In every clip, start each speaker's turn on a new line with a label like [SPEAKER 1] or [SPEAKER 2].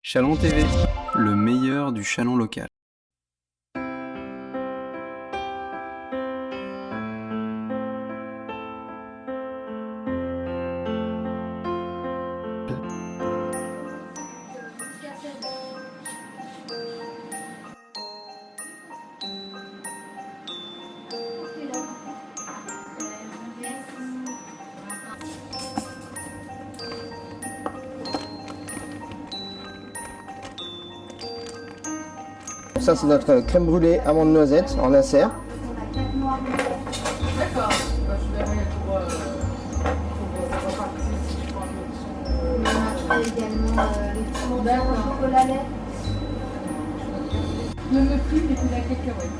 [SPEAKER 1] Chalon TV, le meilleur du Chalon local.
[SPEAKER 2] Ça c'est notre crème brûlée amande noisette en insert.
[SPEAKER 3] D'accord. Je verrai pour repartir si je prends un autre son.
[SPEAKER 4] On a également les tours au chocolat lait.
[SPEAKER 3] Ne me plus, mais tu la cacahuète.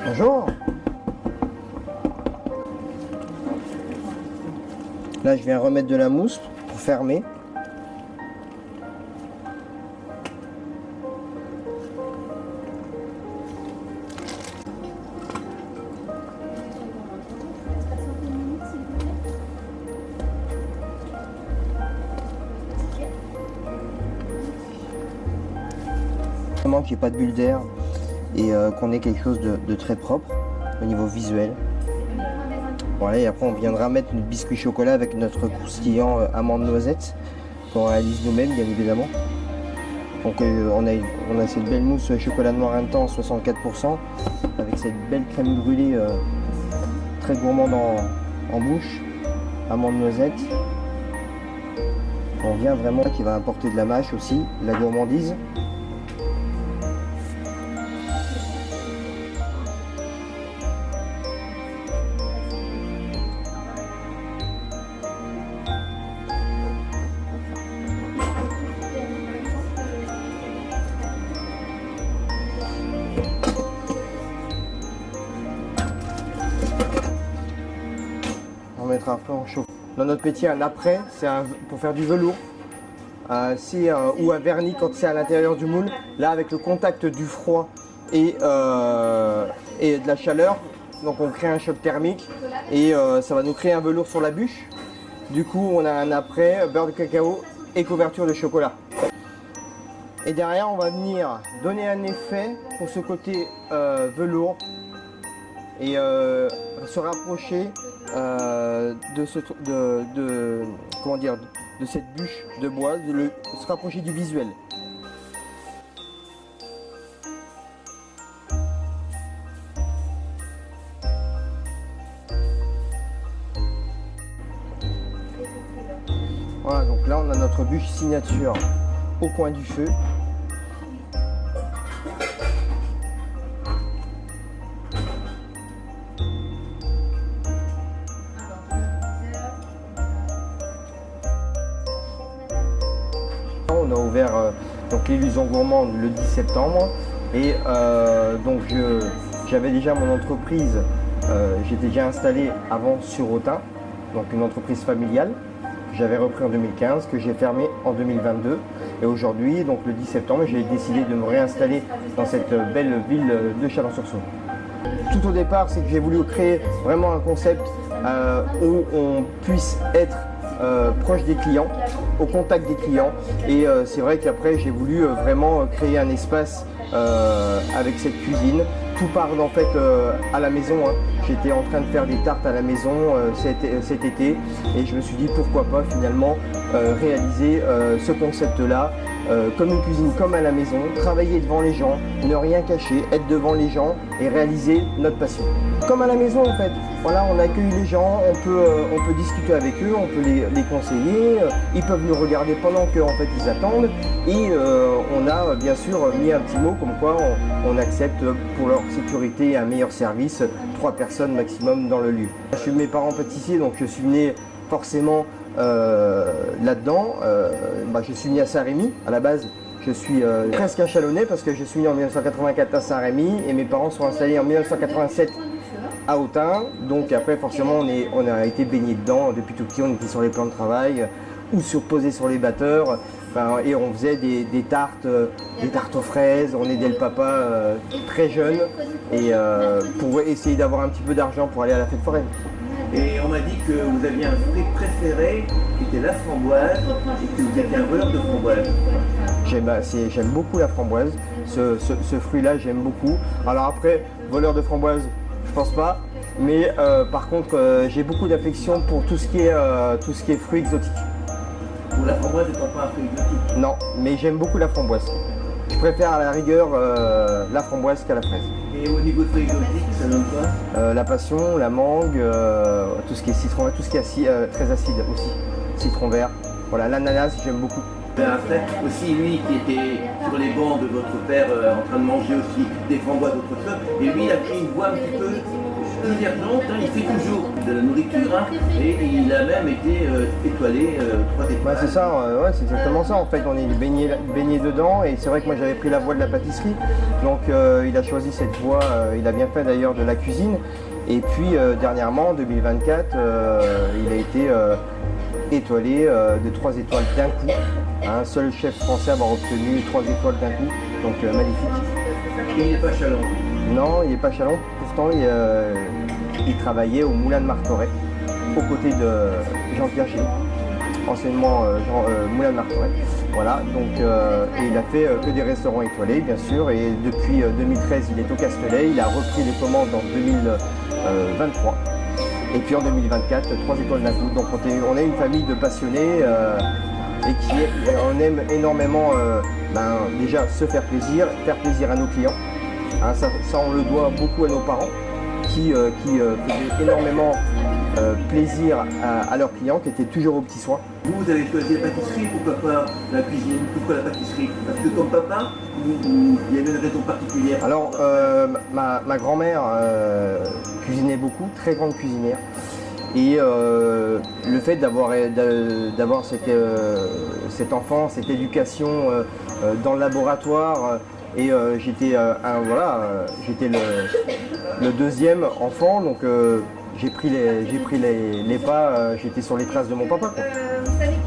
[SPEAKER 2] Bonjour. Là je viens remettre de la mousse pour fermer. Vraiment qu'il n'y ait pas de bulle d'air et qu'on ait quelque chose de très propre au niveau visuel. Voilà, et après on viendra mettre notre biscuit chocolat avec notre croustillant amande noisette qu'on réalise nous-mêmes bien évidemment. Donc on a cette belle mousse chocolat noir intense 64% avec cette belle crème brûlée très gourmande en bouche, amande noisette. On vient vraiment qui va apporter de la mâche aussi, de la gourmandise. On mettra un peu en chaud. Dans notre métier, un après, c'est pour faire du velours. Ou un vernis quand c'est à l'intérieur du moule. Là, avec le contact du froid et de la chaleur, donc on crée un choc thermique et ça va nous créer un velours sur la bûche. Du coup, on a un après, beurre de cacao et couverture de chocolat. Et derrière, on va venir donner un effet pour ce côté velours et se rapprocher de cette bûche de bois, se rapprocher du visuel. Voilà, donc là on a notre bûche signature au coin du feu. On a ouvert donc l'illusion gourmande le 10 septembre et donc j'avais déjà mon entreprise, j'étais déjà installé avant sur Autun, donc une entreprise familiale. J'avais repris en 2015, que j'ai fermé en 2022 et aujourd'hui, donc le 10 septembre, j'ai décidé de me réinstaller dans cette belle ville de Chalon-sur-Saône. Tout au départ, c'est que j'ai voulu créer vraiment un concept où on puisse être proche des clients, au contact des clients et c'est vrai qu'après j'ai voulu vraiment créer un espace avec cette cuisine. Tout part en fait à la maison, hein. J'étais en train de faire des tartes à la maison cet été et je me suis dit pourquoi pas finalement réaliser ce concept là comme une cuisine comme à la maison, travailler devant les gens, ne rien cacher, être devant les gens et réaliser notre passion. Comme à la maison en fait, voilà, on accueille les gens, on peut discuter avec eux, on peut les conseiller, ils peuvent nous regarder pendant que en fait, ils attendent et on a bien sûr mis un petit mot comme quoi on accepte pour leur sécurité et un meilleur service 3 personnes maximum dans le lieu. Je suis mes parents pâtissiers donc je suis né forcément là-dedans. Je suis né à Saint-Rémy à la base. Je suis presque un Chalonnais parce que je suis né en 1984 à Saint-Rémy et mes parents sont installés en 1987 à Autun. Donc après forcément on a été baigné dedans depuis tout petit, on était sur les plans de travail ou posés sur les batteurs. Enfin, et on faisait des tartes aux fraises, on aidait le papa très jeune et pour essayer d'avoir un petit peu d'argent pour aller à la fête foraine.
[SPEAKER 5] Et on m'a dit que vous aviez un fruit préféré qui était la framboise et que vous étiez un voleur de framboise.
[SPEAKER 2] J'aime beaucoup la framboise, ce fruit-là j'aime beaucoup. Alors après, voleur de framboise, je pense pas, mais par contre j'ai beaucoup d'affection pour tout ce qui est fruits exotiques.
[SPEAKER 5] Ou la framboise étant pas un fruit exotique?
[SPEAKER 2] Non, mais j'aime beaucoup la framboise. Je préfère à la rigueur la framboise qu'à la fraise.
[SPEAKER 5] Et au niveau de fruits exotiques, ça donne quoi?
[SPEAKER 2] La passion, la mangue, tout ce qui est citron, tout ce qui est très acide aussi. Citron vert. Voilà, l'ananas, j'aime beaucoup.
[SPEAKER 5] Un frère aussi, lui, qui était sur les bancs de votre père en train de manger aussi des framboises, d'autres choses. Et lui, il a pris une voie un petit peu divergente, hein, il fait toujours de la nourriture, hein, et il a même été étoilé 3 étoiles.
[SPEAKER 2] Bah, c'est ça, ouais, c'est exactement ça. En fait, on est baigné dedans et c'est vrai que moi j'avais pris la voie de la pâtisserie. Donc il a choisi cette voie, il a bien fait d'ailleurs de la cuisine. Et puis dernièrement, en 2024, il a été étoilé de 3 étoiles d'un coup. Un seul chef français à avoir obtenu 3 étoiles d'un coup, donc magnifique.
[SPEAKER 5] Et il n'est pas chaland?
[SPEAKER 2] Non, il n'est pas chaland, pourtant il travaillait au Moulin de Martorey, aux côtés de Jean-Pierre Gilles, anciennement Moulin de Martorey. Voilà, donc et il a fait que des restaurants étoilés, bien sûr, et depuis 2013, il est au Castellet, il a repris les commandes en 2023. Et puis en 2024, 3 étoiles d'un coup. Donc on est une famille de passionnés et on aime énormément déjà se faire plaisir à nos clients. Hein, ça on le doit beaucoup à nos parents qui faisaient énormément plaisir à leurs clients, qui étaient toujours aux petits soins.
[SPEAKER 5] Vous avez choisi la pâtisserie, pourquoi pas la cuisine? Pourquoi la pâtisserie? Parce que comme papa, il y avait une raison particulière?
[SPEAKER 2] Alors, ma grand-mère cuisinait beaucoup, très grande cuisinière. Et le fait d'avoir cette enfance, cette éducation dans le laboratoire, et j'étais le deuxième enfant, donc j'ai pris les pas, j'étais sur les traces de mon papa, quoi.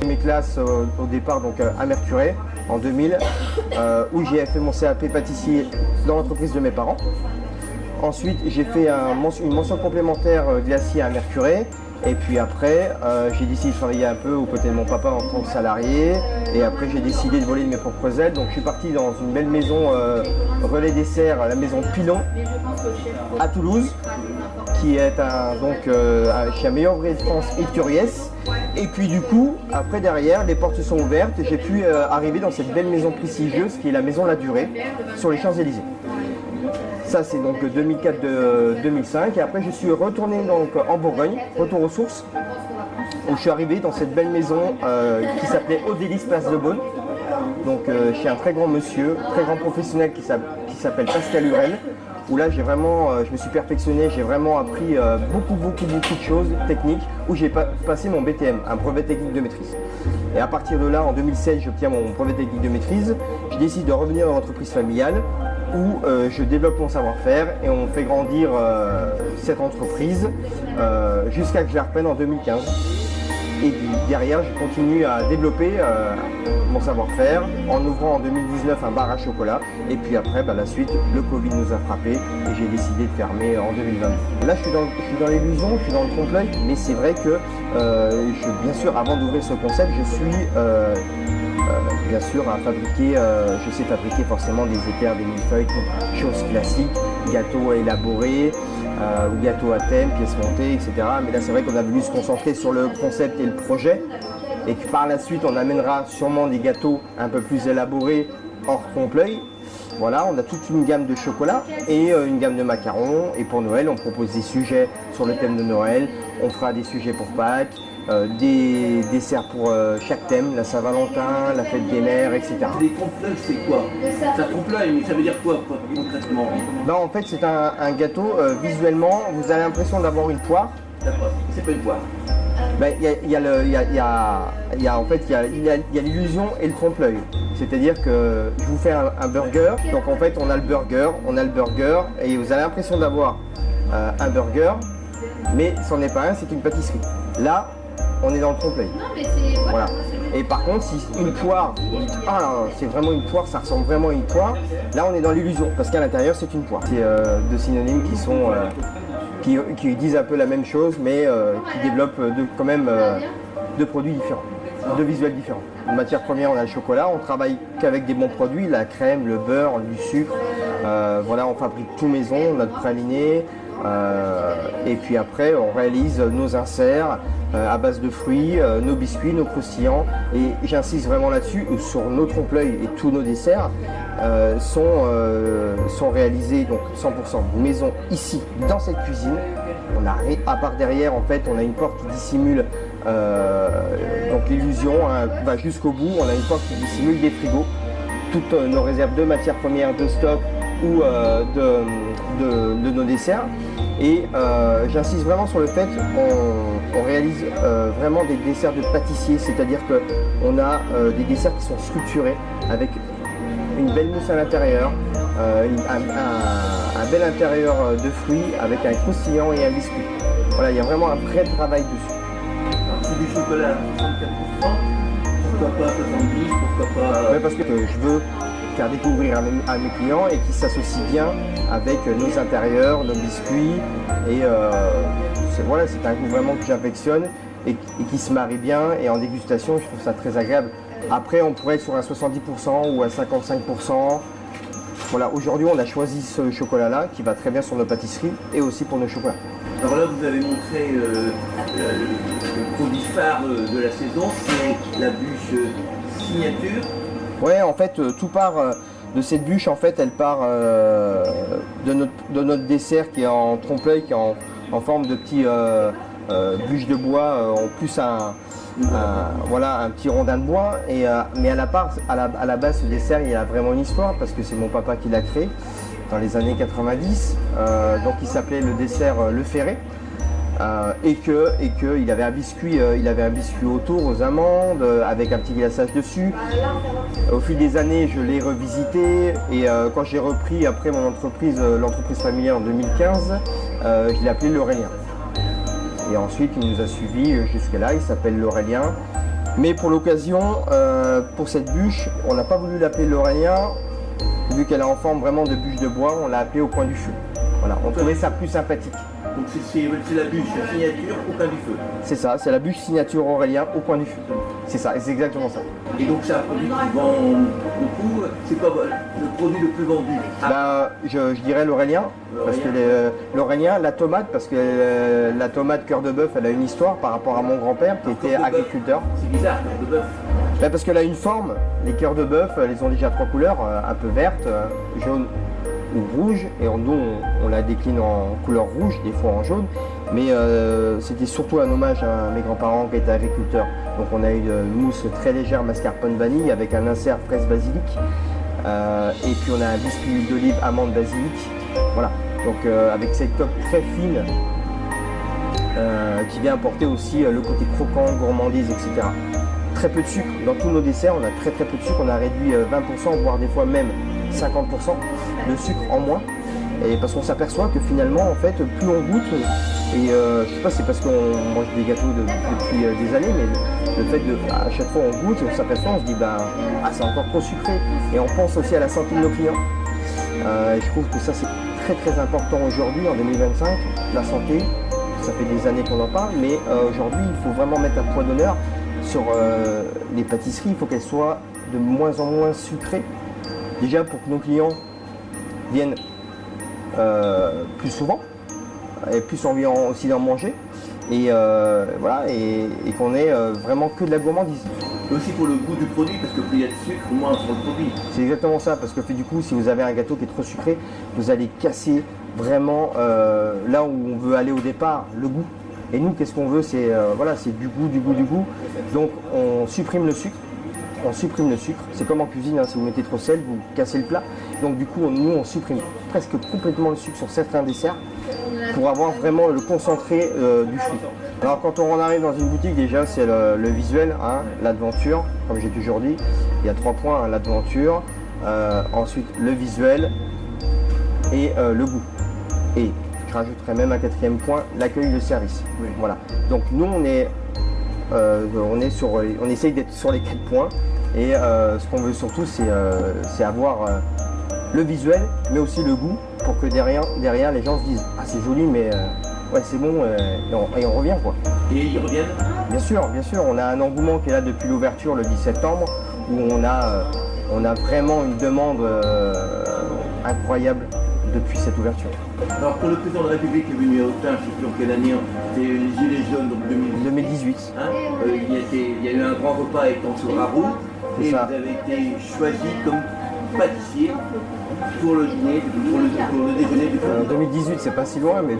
[SPEAKER 2] Mes classes au départ donc à Mercurey en 2000, où j'ai fait mon CAP pâtissier dans l'entreprise de mes parents. Ensuite j'ai fait une mention complémentaire glacier à Mercurey. Et puis après, j'ai décidé de travailler un peu aux côtés de mon papa en tant que salarié. Et après, j'ai décidé de voler de mes propres ailes. Donc, je suis parti dans une belle maison relais dessert, la maison Pilon, à Toulouse, qui est chez un meilleur ouvrier de France et Curiès. Et puis du coup, après derrière, les portes se sont ouvertes et j'ai pu arriver dans cette belle maison prestigieuse qui est la maison La Durée, sur les Champs-Élysées. Ça c'est donc 2004-2005 et après je suis retourné donc en Bourgogne, retour aux sources, où je suis arrivé dans cette belle maison qui s'appelait Odélis Place de Beaune, donc chez un très grand monsieur, très grand professionnel qui s'appelle Pascal Hurel, où là je me suis perfectionné, j'ai vraiment appris beaucoup de choses techniques, où j'ai passé mon BTM, un brevet technique de maîtrise. Et à partir de là, en 2016, j'obtiens mon brevet technique de maîtrise, je décide de revenir dans l'entreprise familiale, où je développe mon savoir-faire et on fait grandir cette entreprise jusqu'à que je la reprenne en 2015. Et derrière, je continue à développer mon savoir-faire en ouvrant en 2019 un bar à chocolat. Et puis après, la suite, le Covid nous a frappé et j'ai décidé de fermer en 2020. Là, je suis dans l'illusion, je suis dans le trompe-l'œil, mais c'est vrai que, bien sûr, avant d'ouvrir ce concept, je suis bien sûr à fabriquer, je sais fabriquer forcément des équerres, des millefeuilles, choses classiques, gâteaux à élaborer, ou gâteaux à thème, pièces montées, etc. Mais là c'est vrai qu'on a voulu se concentrer sur le concept et le projet, et que par la suite on amènera sûrement des gâteaux un peu plus élaborés hors trompe-l'œil. Voilà, on a toute une gamme de chocolat et une gamme de macarons, et pour Noël on propose des sujets sur le thème de Noël, on fera des sujets pour Pâques, des desserts pour chaque thème, la Saint-Valentin, la fête des mères, etc.
[SPEAKER 5] Les trompe-l'œil, c'est quoi? Ça trompe-l'œil, mais ça veut dire quoi concrètement?
[SPEAKER 2] En fait, c'est un gâteau, visuellement, vous avez l'impression d'avoir une poire.
[SPEAKER 5] D'accord, c'est pas une poire.
[SPEAKER 2] Il y a l'illusion et le trompe-l'œil. C'est-à-dire que je vous fais un burger, donc en fait on a le burger, et vous avez l'impression d'avoir un burger, mais c'en est pas un, c'est une pâtisserie. Là, on est dans le trompe-l'œil.
[SPEAKER 3] Non, mais c'est.
[SPEAKER 2] Voilà. Et par contre, si une poire, on dit, ah c'est vraiment une poire, ça ressemble vraiment à une poire, là on est dans l'illusion, parce qu'à l'intérieur c'est une poire. C'est deux synonymes qui sont qui disent un peu la même chose, mais qui développent quand même deux produits différents, deux visuels différents. En matière première, on a le chocolat, on travaille qu'avec des bons produits, la crème, le beurre, du sucre. Voilà, on fabrique tout maison, notre praliné. Et puis après, on réalise nos inserts à base de fruits, nos biscuits, nos croustillants. Et j'insiste vraiment là-dessus, sur nos trompe-l'œil et tous nos desserts sont réalisés donc 100% maison ici, dans cette cuisine. On a, à part derrière, en fait, on a une porte qui dissimule donc l'illusion, hein, va jusqu'au bout. On a une porte qui dissimule des frigos. Toutes nos réserves de matières premières, de stock ou de nos desserts. Et j'insiste vraiment sur le fait qu'on réalise vraiment des desserts de pâtissier, c'est-à-dire qu'on a des desserts qui sont structurés avec une belle mousse à l'intérieur, un bel intérieur de fruits avec un croustillant et un biscuit. Voilà, il y a vraiment un vrai travail dessus.
[SPEAKER 5] Alors, c'est du chocolat à 64%, pourquoi pas 70, pourquoi pas...
[SPEAKER 2] Ouais, parce que je veux faire découvrir à mes clients et qui s'associent bien avec nos intérieurs, nos biscuits. Et voilà, c'est un goût vraiment que j'affectionne et qui se marie bien. Et en dégustation, je trouve ça très agréable. Après, on pourrait être sur un 70% ou un 55%. Voilà, aujourd'hui, on a choisi ce chocolat-là qui va très bien sur nos pâtisseries et aussi pour nos chocolats.
[SPEAKER 5] Alors là, vous avez montré le produit phare de la saison, c'est la bûche signature.
[SPEAKER 2] Ouais, en fait, tout part de cette bûche. En fait, elle part de notre dessert qui est en trompe-l'œil, qui est en forme de petit bûche de bois, en plus voilà, un petit rondin de bois. Mais à la base, ce dessert, il a vraiment une histoire parce que c'est mon papa qui l'a créé dans les années 90. Donc, il s'appelait le dessert Le Ferré. Et qu'il avait un biscuit, autour aux amandes avec un petit glaçage dessus. Au fil des années, je l'ai revisité et quand j'ai repris après mon entreprise, l'entreprise familiale en 2015, je l'ai appelé l'Aurélien. Et ensuite, il nous a suivis jusque-là. Il s'appelle l'Aurélien. Mais pour l'occasion, pour cette bûche, on n'a pas voulu l'appeler l'Aurélien vu qu'elle est en forme vraiment de bûche de bois. On l'a appelée au coin du feu. Voilà, on trouvait ça plus sympathique.
[SPEAKER 5] Donc c'est la bûche signature au coin du feu.
[SPEAKER 2] C'est ça, c'est la bûche signature Aurélien au coin du feu. C'est ça, c'est exactement ça.
[SPEAKER 5] Et donc c'est un produit qui vend beaucoup. C'est quoi le produit le plus vendu?
[SPEAKER 2] Je dirais l'Aurélien, parce que l'Aurélien, la tomate, parce que la tomate cœur de bœuf, elle a une histoire par rapport à mon grand-père qui était agriculteur.
[SPEAKER 5] C'est bizarre, cœur de bœuf.
[SPEAKER 2] Parce qu'elle a une forme, les cœurs de bœuf, elles ont déjà trois couleurs, un peu verte, jaune ou rouge, et nous on la décline en couleur rouge, des fois en jaune, mais c'était surtout un hommage à mes grands-parents qui étaient agriculteurs. Donc on a eu une mousse très légère mascarpone vanille avec un insert fraise basilic, et puis on a un biscuit d'olive amande basilic, voilà, donc avec cette coque très fine qui vient apporter aussi le côté croquant, gourmandise, etc. Très peu de sucre, dans tous nos desserts on a très peu de sucre, on a réduit 20%, voire des fois même 50% de sucre en moins, et parce qu'on s'aperçoit que finalement en fait plus on goûte, et je sais pas si c'est parce qu'on mange des gâteaux depuis des années, mais le fait à chaque fois on goûte et on s'aperçoit, on se dit c'est encore trop sucré, et on pense aussi à la santé de nos clients. Et je trouve que ça c'est très important aujourd'hui en 2025, la santé, ça fait des années qu'on en parle, mais aujourd'hui il faut vraiment mettre un point d'honneur sur les pâtisseries, il faut qu'elles soient de moins en moins sucrées. Déjà pour que nos clients viennent plus souvent et plus envie aussi d'en manger, et voilà, et qu'on ait vraiment que de la gourmandise.
[SPEAKER 5] Et aussi pour le goût du produit, parce que plus il y a de sucre, moins on sent le produit.
[SPEAKER 2] C'est exactement ça, parce que du coup si vous avez un gâteau qui est trop sucré, vous allez casser vraiment là où on veut aller au départ, le goût. Et nous, qu'est-ce qu'on veut? C'est voilà, c'est du goût. Donc on supprime le sucre. C'est comme en cuisine, hein, si vous mettez trop de sel, vous cassez le plat. Donc du coup, nous, on supprime presque complètement le sucre sur certains desserts pour avoir vraiment le concentré du fruit. Alors quand on arrive dans une boutique, déjà, c'est le visuel, hein, l'aventure, comme j'ai toujours dit. Il y a 3 points, hein, l'aventure, ensuite le visuel et le goût. Et je rajouterais même un quatrième point, l'accueil de service.
[SPEAKER 5] Oui.
[SPEAKER 2] Voilà. Donc nous on essaye d'être sur les 4 points et ce qu'on veut surtout c'est avoir le visuel mais aussi le goût pour que derrière les gens se disent ah c'est joli mais ouais c'est bon et on revient quoi.
[SPEAKER 5] Et ils reviennent?
[SPEAKER 2] Bien sûr, on a un engouement qui est là depuis l'ouverture le 10 septembre où on a vraiment une demande incroyable depuis cette ouverture.
[SPEAKER 5] Alors pour le président de la République qui est venu à Autun, je ne sais plus en quelle année, c'était les Gilets jaunes, donc
[SPEAKER 2] 2018.
[SPEAKER 5] Hein, il y a eu un grand repas à Étang-sur-Arroux
[SPEAKER 2] C'est
[SPEAKER 5] et
[SPEAKER 2] ça.
[SPEAKER 5] vous avez été choisi comme pâtissier pour le dîner, pour le déjeuner du
[SPEAKER 2] En
[SPEAKER 5] président.
[SPEAKER 2] 2018, c'est pas si loin, mais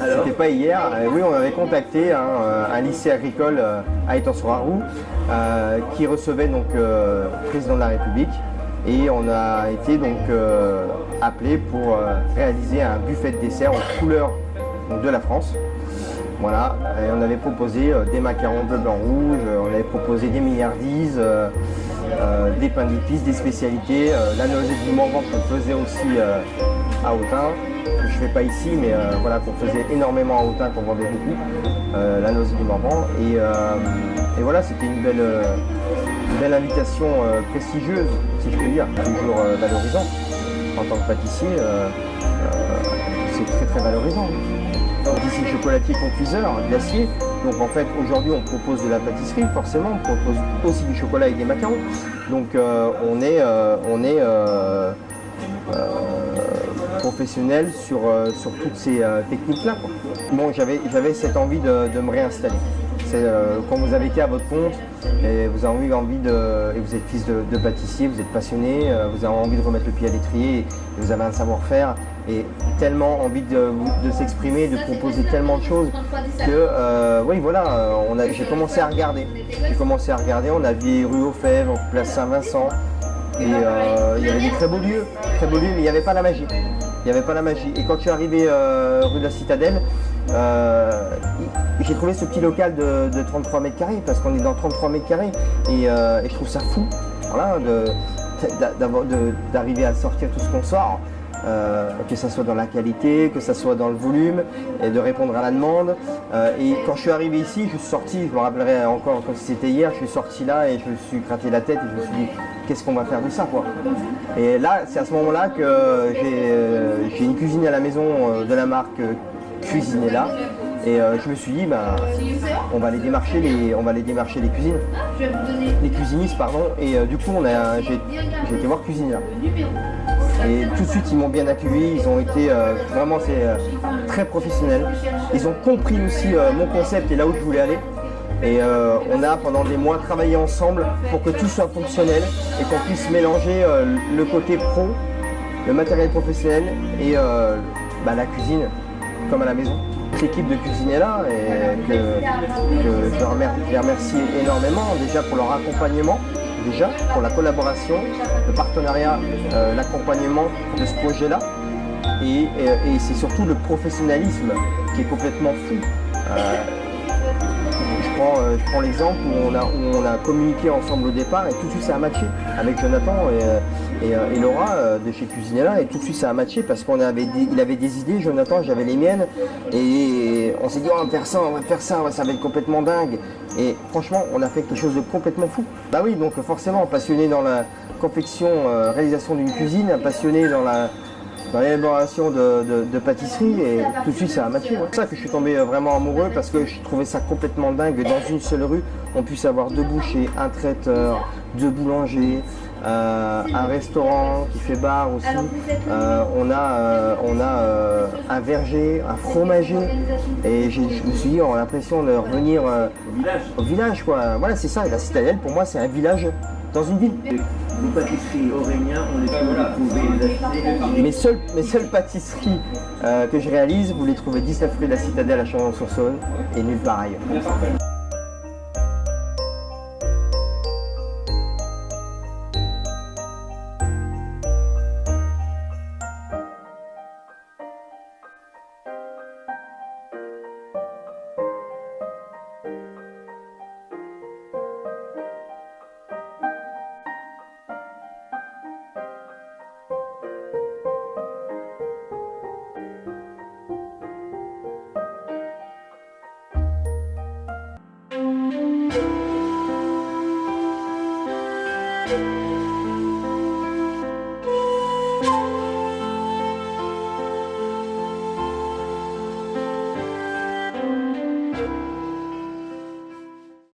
[SPEAKER 5] Alors
[SPEAKER 2] c'était pas hier. Oui, on avait contacté un lycée agricole à Étang-sur-Arroux qui recevait donc le président de la République. Et on a été donc appelé pour réaliser un buffet de dessert aux couleurs donc, de la France. Voilà, et on avait proposé des macarons bleu, blanc, rouge, on avait proposé des milliardises, des pains d'épices, des spécialités, la noisette du Morvan qu'on faisait aussi à Autun, que je fais pas ici, mais voilà, qu'on faisait énormément à Autun, qu'on vendait beaucoup, la noisette du Morvan. Et voilà, c'était une belle invitation prestigieuse, si je peux dire, toujours valorisante. En tant que pâtissier, c'est très très valorisant. Ici, chocolatier confiseur, glacier. Donc en fait, aujourd'hui, on propose de la pâtisserie, forcément. On propose aussi du chocolat avec des macarons. Donc on est professionnel sur toutes ces techniques-là. Bon, j'avais cette envie de me réinstaller. Quand vous avez été à votre compte, et vous avez envie et vous êtes fils de pâtissier, vous êtes passionné, vous avez envie de remettre le pied à l'étrier, et vous avez un savoir-faire et tellement envie de s'exprimer, de proposer tellement de choses que oui voilà, j'ai commencé à regarder. On a vu rue aux Fèves, place Saint-Vincent, et il y avait des très beaux lieux, mais il n'y avait pas la magie. Et quand je suis arrivé rue de la Citadelle, j'ai trouvé ce petit local de 33 mètres carrés, parce qu'on est dans 33 mètres carrés, et je trouve ça fou, voilà, d'arriver à sortir tout ce qu'on sort, que ça soit dans la qualité, que ça soit dans le volume, et de répondre à la demande. Et quand je suis arrivé ici, je suis sorti, je me rappellerai encore comme si c'était hier, je suis sorti là et je me suis gratté la tête et je me suis dit qu'est-ce qu'on va faire de ça quoi. Et là, c'est à ce moment-là que j'ai une cuisine à la maison de la marque Cuisinella. Et je me suis dit, on va aller démarcher les cuisines, les cuisinistes, pardon. Et du coup, j'ai été voir Cuisinella. Et tout de suite, ils m'ont bien accueilli. Ils ont été vraiment très professionnels. Ils ont compris aussi mon concept et là où je voulais aller. Et on a pendant des mois travaillé ensemble pour que tout soit fonctionnel et qu'on puisse mélanger le côté pro, le matériel professionnel et la cuisine comme à la maison. L'équipe de Cuisinella et que je les remercie énormément déjà pour leur accompagnement, déjà pour la collaboration, le partenariat, l'accompagnement de ce projet-là et c'est surtout le professionnalisme qui est complètement fou. Je prends l'exemple où on a communiqué ensemble au départ et tout de suite ça a matché avec Jonathan et Laura de chez Cuisinella et tout de suite ça a matché parce il avait des idées, Jonathan, j'avais les miennes et on s'est dit on va faire ça, ça va être complètement dingue et franchement on a fait quelque chose de complètement fou. Bah oui, donc forcément passionné dans la confection, réalisation d'une cuisine, passionné dans l'élaboration de pâtisserie et tout de suite ça a matché. C'est pour ça que je suis tombé vraiment amoureux parce que je trouvais ça complètement dingue dans une seule rue on puisse avoir 2 bouchers, un traiteur, 2 boulangers, un restaurant qui fait bar aussi, on a un verger, un fromager et je me suis dit on a l'impression de revenir au village quoi. Voilà c'est ça, et la Citadelle pour moi c'est un village dans une ville.
[SPEAKER 5] Nos pâtisseries Aurélien, on les peut retrouver, les acheter.
[SPEAKER 2] Mes seules pâtisseries que je réalise, vous les trouvez 19 rue de la Citadelle à Chalon-sur-Saône et nulle part ailleurs.